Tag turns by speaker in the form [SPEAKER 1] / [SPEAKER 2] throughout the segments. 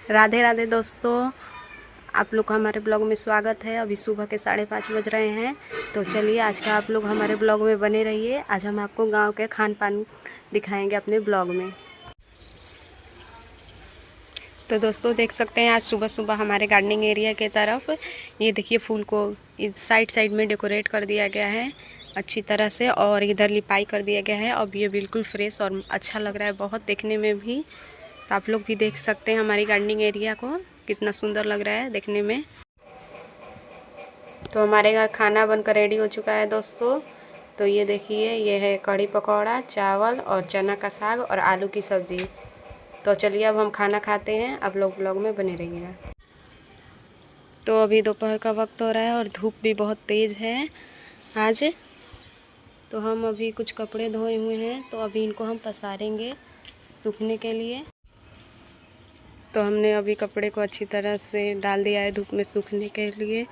[SPEAKER 1] राधे राधे दोस्तों, आप लोग का हमारे ब्लॉग में स्वागत है। अभी सुबह के 5:30 बज रहे हैं। तो चलिए आज का आप लोग हमारे ब्लॉग में बने रहिए। आज हम आपको गांव के खान पान दिखाएंगे अपने ब्लॉग में। तो दोस्तों देख सकते हैं आज सुबह सुबह हमारे गार्डनिंग एरिया के तरफ ये देखिए फूल को इस साइड साइड में डेकोरेट कर दिया गया है अच्छी तरह से, और इधर लिपाई कर दिया गया है। अब ये बिल्कुल फ्रेश और अच्छा लग रहा है बहुत देखने में भी। तो आप लोग भी देख सकते हैं हमारी गार्डनिंग एरिया को कितना सुंदर लग रहा है देखने में। तो हमारे घर खाना बनकर रेडी हो चुका है दोस्तों। तो ये देखिए, ये है कढ़ी पकौड़ा, चावल और चना का साग और आलू की सब्ज़ी। तो चलिए अब हम खाना खाते हैं, आप लोग ब्लॉग में बने रहिएगा। तो अभी दोपहर का वक्त हो रहा है और धूप भी बहुत तेज़ है आज। तो हम अभी कुछ कपड़े धोए हुए हैं, तो अभी इनको हम पसारेंगे सूखने के लिए। तो हमने अभी कपड़े को अच्छी तरह से डाल दिया है धूप में सूखने के लिए।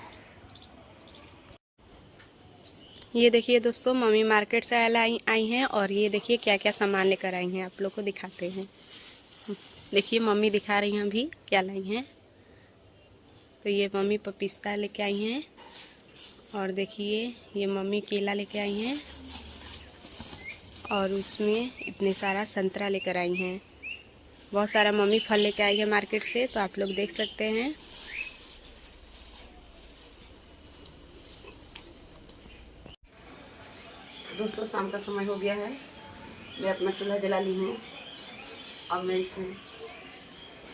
[SPEAKER 1] ये देखिए दोस्तों, मम्मी मार्केट से आई हैं और ये देखिए क्या क्या सामान लेकर आई हैं, आप लोग को दिखाते हैं। देखिए मम्मी दिखा रही हैं अभी क्या लाई हैं। तो ये मम्मी पपीता लेके आई हैं, और देखिए ये मम्मी केला लेके आई हैं, और उसमें इतने सारा संतरा लेकर आई हैं। बहुत सारा मम्मी फल लेके आई है मार्केट से, तो आप लोग देख सकते हैं। दोस्तों शाम का समय हो गया है, मैं अपना चूल्हा जला ली हूँ। अब मैं इसमें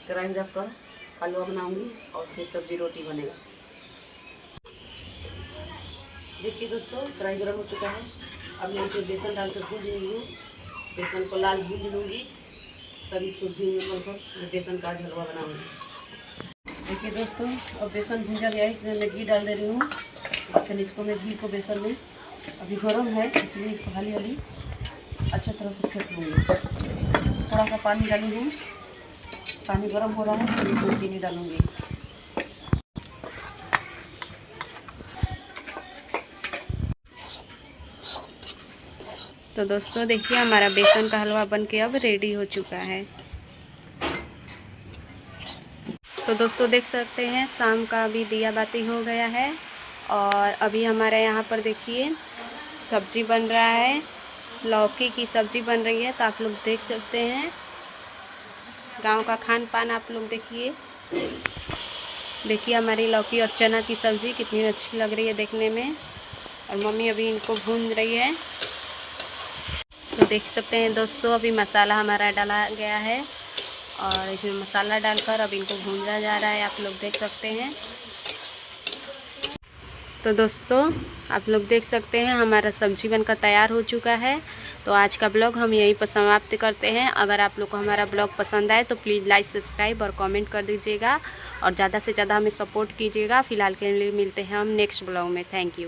[SPEAKER 1] कढ़ाई रख कर हलवा बनाऊंगी और फिर सब्जी रोटी बनेगा। देखिए दोस्तों कढ़ाई गर्म हो चुका है। अब मैं इसमें बेसन डालकर भून रही हूँ। बेसन को लाल भून लूँगी, तब इसको धीमे कर मैं बेसन का हलवा बनाऊंगी। देखिए दोस्तों अब बेसन भूंजा गया है, इसमें मैं घी डाल दे रही हूँ। और फिर इसको मैं घी को बेसन में, अभी गर्म है इसलिए इसको हली हली अच्छी तरह से फेंट लूँगी। थोड़ा सा पानी डाली हूँ, पानी गर्म हो रहा है तो इसमें चीनी डालूँगी। तो दोस्तों देखिए हमारा बेसन का हलवा बनके अब रेडी हो चुका है। तो दोस्तों देख सकते हैं शाम का अभी दिया बाती हो गया है, और अभी हमारे यहाँ पर देखिए सब्जी बन रहा है, लौकी की सब्जी बन रही है। तो आप लोग देख सकते हैं गांव का खान पान आप लोग देखिए। देखिए हमारी लौकी और चना की सब्ज़ी कितनी अच्छी लग रही है देखने में, और मम्मी अभी इनको भून रही है। तो देख सकते हैं दोस्तों अभी मसाला हमारा डाला गया है, और इसमें मसाला डालकर अब इनको भूंजा जा रहा है, आप लोग देख सकते हैं। तो दोस्तों आप लोग देख सकते हैं हमारा सब्जी बनकर तैयार हो चुका है। तो आज का ब्लॉग हम यहीं पर समाप्त करते हैं। अगर आप लोग को हमारा ब्लॉग पसंद आए तो प्लीज़ लाइक सब्सक्राइब और कमेंट कर दीजिएगा, और ज़्यादा से ज़्यादा हमें सपोर्ट कीजिएगा। फिलहाल के लिए मिलते हैं हम नेक्स्ट ब्लॉग में। Thank you.